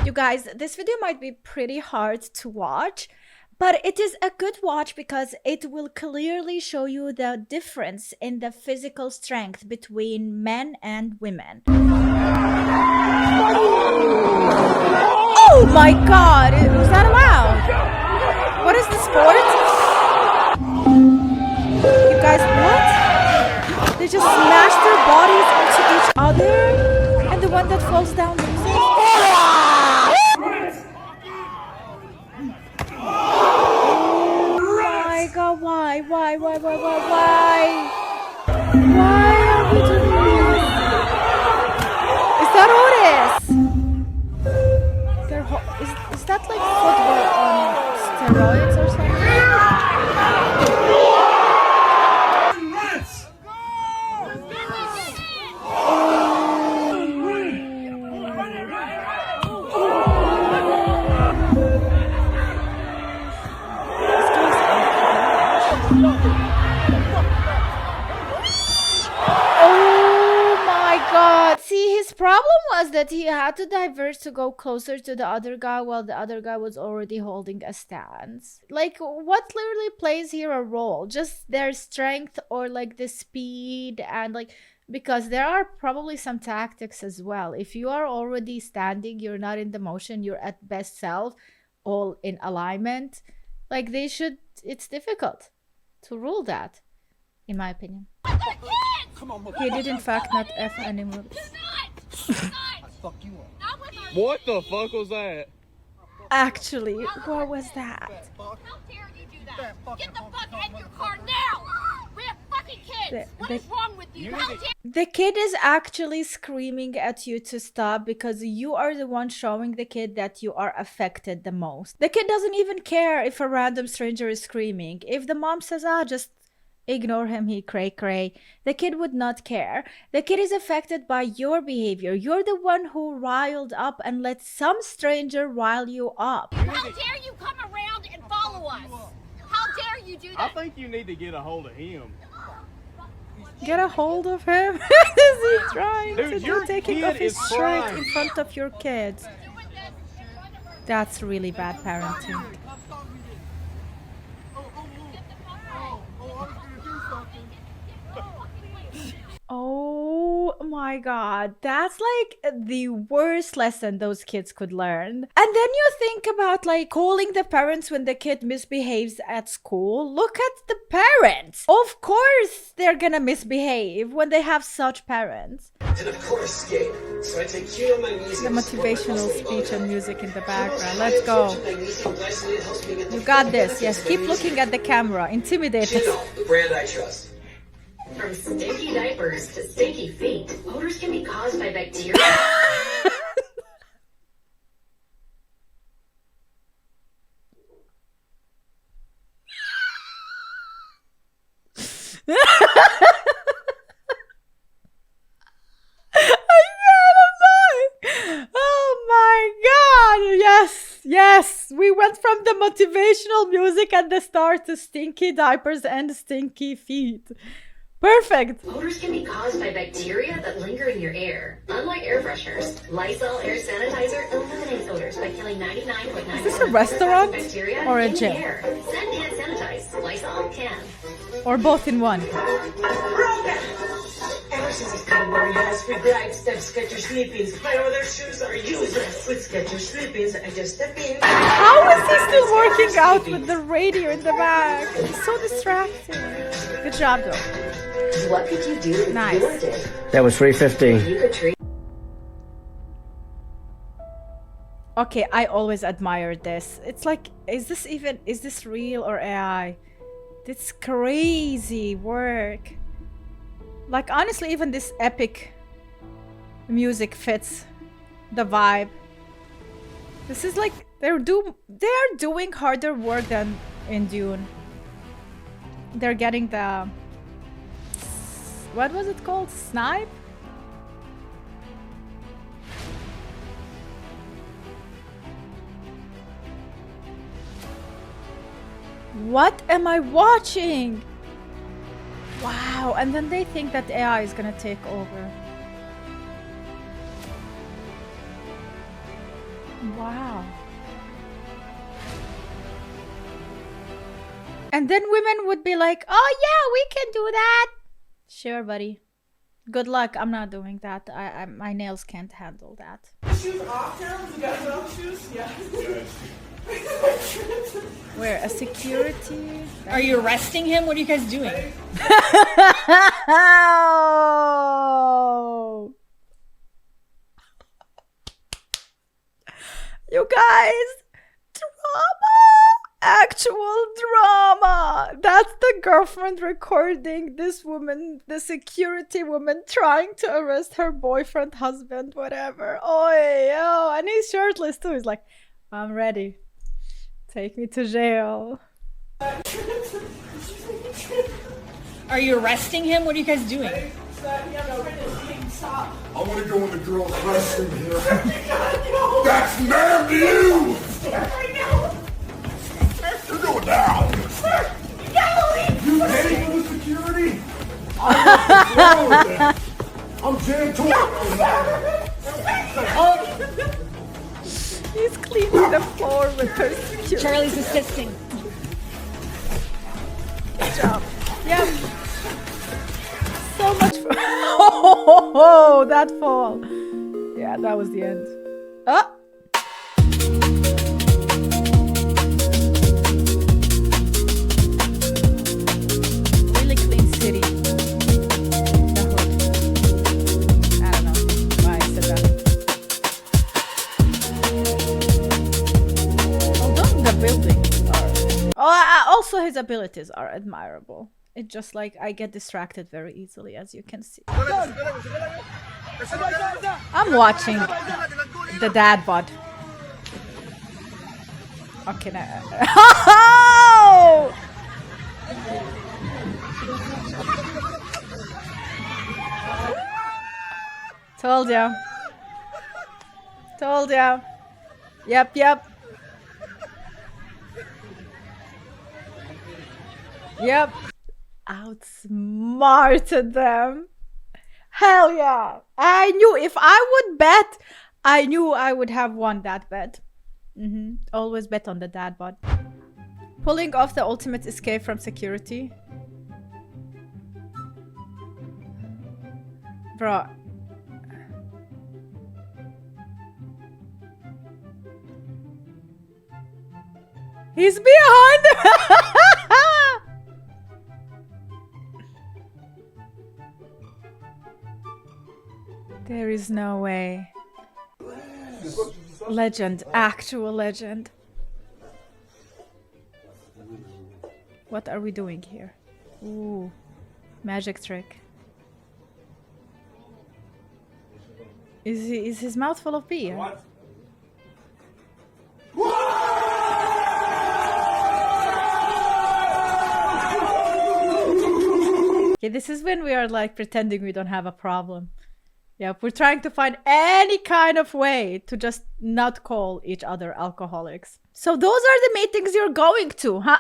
You guys, this video might be pretty hard to watch, but it is a good watch because it will clearly show you the difference in the physical strength between men and women. Oh my god! Was that allowed? What is the sport? You guys, what? They just smash their bodies into each other? And the one that falls down loses? God, why? Why are we doing this? Is that Otis? Is that like football on steroids or something? His problem was that he had to diverge to go closer to the other guy while the other guy was already holding a stance. Like, what literally plays here a role? Just their strength or like the speed and like, because there are probably some tactics as well. If you are already standing, you're not in the motion, you're at best self, all in alignment. Like it's difficult to rule that, in my opinion. He did in fact not F anymore. What the fuck was that? Actually, what was that? How dare you do that? Get the fuck out of your car now! We have fucking kids! What is wrong with you? How dare the kid is actually screaming at you to stop because you are the one showing the kid that you are affected the most. The kid doesn't even care if a random stranger is screaming. If the mom says, just ignore him, he cray. The kid would not care. The kid is affected by your behavior. You're the one who riled up and let some stranger rile you up. How dare you come around and follow us? How dare you do that? I think you need to get a hold of him. Get a hold of him? Is he trying to do? Taking off his shirt in front of your kids. That's really bad parenting. Oh my god, that's like the worst lesson those kids could learn. And then you think about like calling the parents when the kid misbehaves at school. Look at the parents. Of course they're gonna misbehave when they have such parents. And of course skate. So I take you on my knees. The motivational speech and music in the background. Let's go. You got this. Yes, keep looking at the camera. Intimidate us. The brand I trust. From stinky diapers to stinky feet, odors can be caused by bacteria. Yes, we went from the motivational music at the start to stinky diapers and stinky feet. Perfect. Odors can be caused by bacteria that linger in your air. Unlike air fresheners, Lysol air sanitizer eliminates odors by killing 99.9%. Is this a restaurant bacteria or a in gym? the air. Send and sanitize. Lysol can. Or both in one. Ever since I started wearing high-speed glide steps, Skechers Sleepings, my other shoes are useless. With Skechers Sleepings, I just step in. How is he still working out with the radio in the back? It's so distracting. Good job, though. What could you do with Nice. your day? That was $3.50. You could treat. Okay, I always admired this. It's like, is this real or AI? It's crazy work. Like, honestly, even this epic music fits the vibe. This is like, they're doing harder work than in Dune. They're getting the, what was it called? Snipe? What am I watching? Wow, and then they think that AI is gonna take over. Wow. And then women would be like, oh yeah, we can do that. Sure, buddy. Good luck. I'm not doing that. My nails can't handle that. Shoes off now? You guys off shoes? Yeah. Where? A security? Are you arresting him? What are you guys doing? You guys, drama, actual drama. That's the girlfriend recording this woman, the security woman, trying to arrest her boyfriend, husband, whatever. Oh, and he's shirtless too. He's like, I'm ready. Take me to jail. Are you arresting him? What are you guys doing? I want to go in the girls' restroom here. That's ma'am to you! You're going down! You paying for the security? I'm janitorial. He's cleaning the floor with her security. Charlie's assisting. Good job. Yep. So much fun. Oh, that fall. Yeah, that was the end. Oh. Really clean city. The hood. I don't know why I said that. Although the buildings are... also his abilities are admirable. It's just like I get distracted very easily, as you can see. I'm watching the dad bod. Okay, now. Oh! Told ya. Told ya. Yep. Yep. Outsmarted them. Hell yeah. I knew if I would bet, I knew I would have won that bet. Always bet on the dad bod. Pulling off the ultimate escape from security. Bro. He's behind. There is no way. Legend, actual legend. What are we doing here? Ooh, magic trick. Is his mouth full of beer? What? Okay, this is when we are like pretending we don't have a problem. Yeah, we're trying to find any kind of way to just not call each other alcoholics. So those are the meetings you're going to, huh?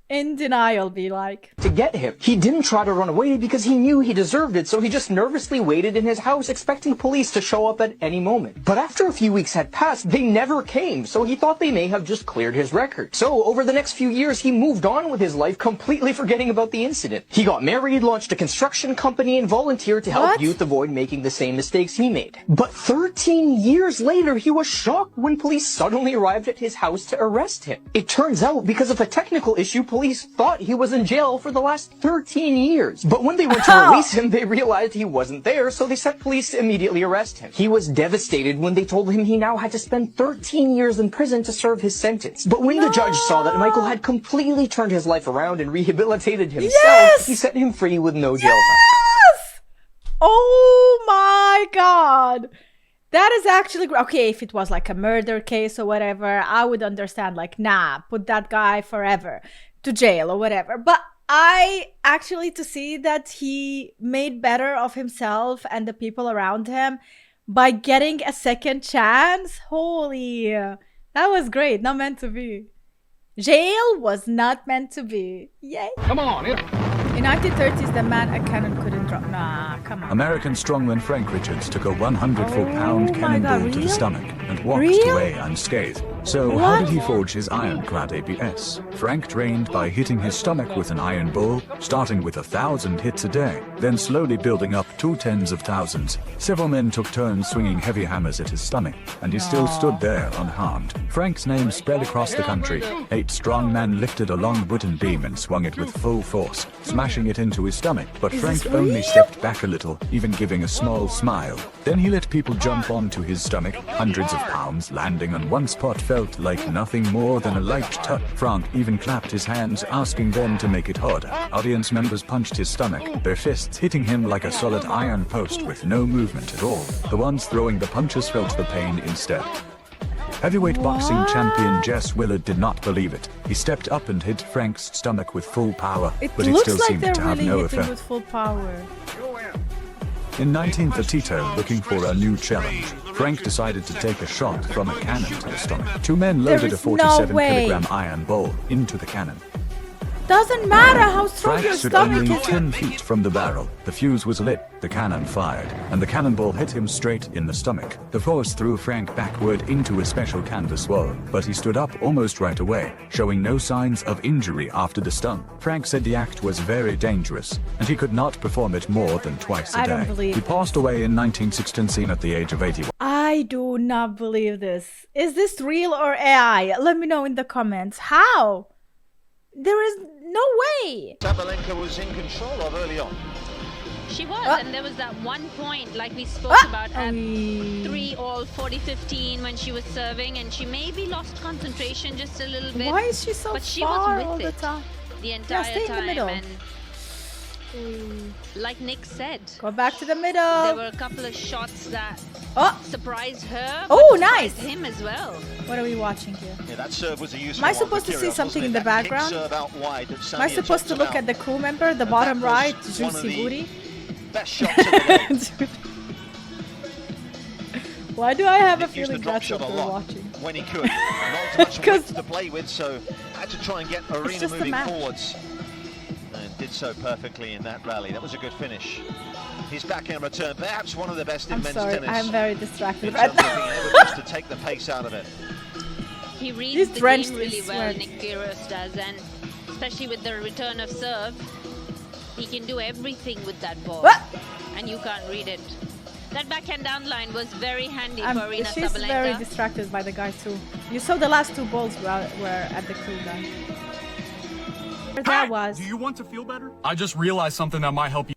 In denial, be like. To get him. He didn't try to run away because he knew he deserved it, so he just nervously waited in his house expecting police to show up at any moment. But after a few weeks had passed, they never came, so he thought they may have just cleared his record. So over the next few years, he moved on with his life, completely forgetting about the incident. He got married, launched a construction company, and volunteered to help youth avoid making the same mistakes he made. But 13 years later, he was shocked when police suddenly arrived at his house to arrest him. It turns out, because of a technical issue, police thought he was in jail for the last 13 years. But when they went to release him, they realized he wasn't there, so they sent police to immediately arrest him. He was devastated when they told him he now had to spend 13 years in prison to serve his sentence. But when the judge saw that Michael had completely turned his life around and rehabilitated himself, he set him free with no jail time. Oh my god. That is actually okay. If it was like a murder case or whatever, I would understand, like, nah, put that guy forever to jail or whatever. But I actually, to see that he made better of himself and the people around him by getting a second chance, holy, that was great. Not meant to be. Jail was not meant to be. Yay. Come on, In 1930s, the man a cannon couldn't drop. Nah, come on. American strongman Frank Richards took a 104-pound my cannonball God, to the real? stomach and walked Real? away unscathed. So What? how did he forge his ironclad ABS? Frank trained by hitting his stomach with an iron ball, starting with 1,000 hits a day, then slowly building up to tens of thousands. Several men took turns swinging heavy hammers at his stomach, and he still stood there unharmed. Frank's name spread across the country. 8 strong men lifted a long wooden beam and swung it with full force, smashing it into his stomach. But Frank only stepped back a little, even giving a small smile. Then he let people jump onto his stomach, hundreds of pounds landing on one spot felt like nothing more than a light touch. Frank even clapped his hands, asking them to make it harder. Audience members punched his stomach, their fists hitting him like a solid iron post with no movement at all. The ones throwing the punches felt the pain instead. Heavyweight boxing champion Jess Willard did not believe it. He stepped up and hit Frank's stomach with full power, but it looks still like seemed they're to have really no hitting effect. with full power. In 1932, looking for a new challenge, Frank decided to take a shot from a cannon to the stomach. 2 men There loaded a is no 47-kilogram iron ball into the cannon. Doesn't matter how strong Frank your stood stomach only is. 10 feet from the barrel. The fuse was lit, the cannon fired, and the cannonball hit him straight in the stomach. The force threw Frank backward into a special canvas wall, but he stood up almost right away, showing no signs of injury after the stun. Frank said the act was very dangerous, and he could not perform it more than twice a I day. don't believe He passed away in 1916 at the age of 81. I do not believe this. Is this real or AI? Let me know in the comments. How? There is no way. Sabalenka was in control of early on. She was, and there was that one point, like we spoke about at 3-all 40-15 when she was serving, and she maybe lost concentration just a little bit. Why is she so but she far was with all the it time? the entire stay in the time. middle. And like Nick said, Go back to the there middle. were a couple of shots that Oh, surprised her. Oh, but nice. surprised him as well. what are we watching here? Yeah, that serve was a useful Am I one supposed for to see Kyrgios, something in wasn't the it? That kick background? serve out wide that Am I Samir supposed to talked look about. at the crew member, the And bottom that was right, one of juicy the booty? Best shots of the day. Why do I have a Nick used the feeling drop that's shot what a we're lot watching? when he could. Not much 'Cause- width to play with, so had to try and get Arena just a moving match. forwards. And did so perfectly in that rally. That was a good finish. His backhand return, perhaps one of the best in I'm men's sorry, tennis. I'm very in distracted terms right of now. being able just to take the pace out of it. He reads He's the drenched game in really well, sweat. Nick Kyrgios does, and especially with the return of serve, he can do everything with that ball, What? and you can't read it. That backhand down line was very handy for Arena She's Sabalenka. very distracted by the guy too. You saw the last 2 balls were at the crew guy. That was. Do you want to feel better? I just realized something that might help you.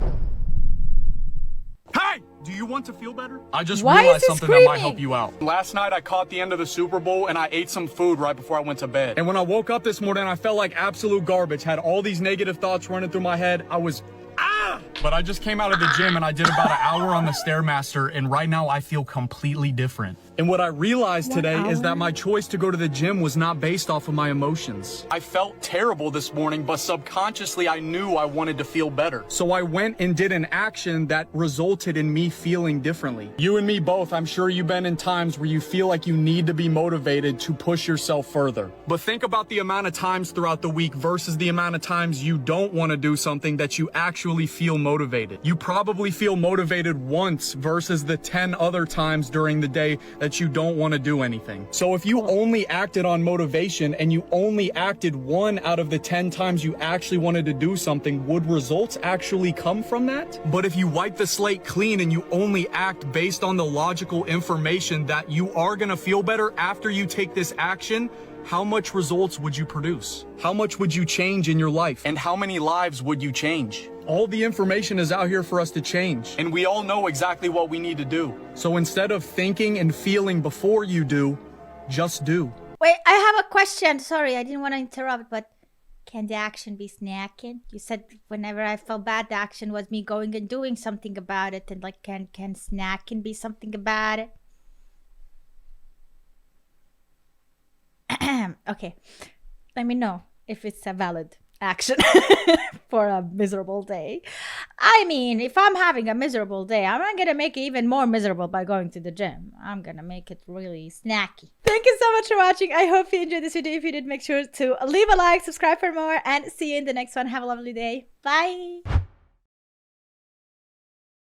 Hey! Do you want to feel better? I just Why is realized he something that might screaming? help you out. Last night I caught the end of the Super Bowl and I ate some food right before I went to bed. And when I woke up this morning, I felt like absolute garbage. Had all these negative thoughts running through my head. I was But I just came out of the gym and I did about an hour on the Stairmaster, and right now I feel completely different. And what I realized today is that my choice to go to the gym was not based off of my emotions. I felt terrible this morning, but subconsciously I knew I wanted to feel better. So I went and did an action that resulted in me feeling differently. You and me both, I'm sure you've been in times where you feel like you need to be motivated to push yourself further. But think about the amount of times throughout the week versus the amount of times you don't want to do something that you actually feel motivated. You probably feel motivated once versus the 10 other times during the day that you don't want to do anything. So if you only acted on motivation and you only acted 1 out of the 10 times you actually wanted to do something, would results actually come from that? But if you wipe the slate clean and you only act based on the logical information that you are going to feel better after you take this action, how much results would you produce? How much would you change in your life? And how many lives would you change? All the information is out here for us to change, and we all know exactly what we need to do. So instead of thinking and feeling before you do, just do. Wait, I have a question. Sorry, I didn't want to interrupt, but can the action be snacking? You said whenever I felt bad, the action was me going and doing something about it, and like, can snacking be something about it? Okay, let me know if it's valid. action for a miserable day. I mean, if I'm having a miserable day, I'm not gonna make it even more miserable by going to the gym. I'm gonna make it really snacky. Thank you so much for watching. I hope you enjoyed this video. If you did, make sure to leave a like, subscribe for more, and see you in the next one. Have a lovely day. Bye.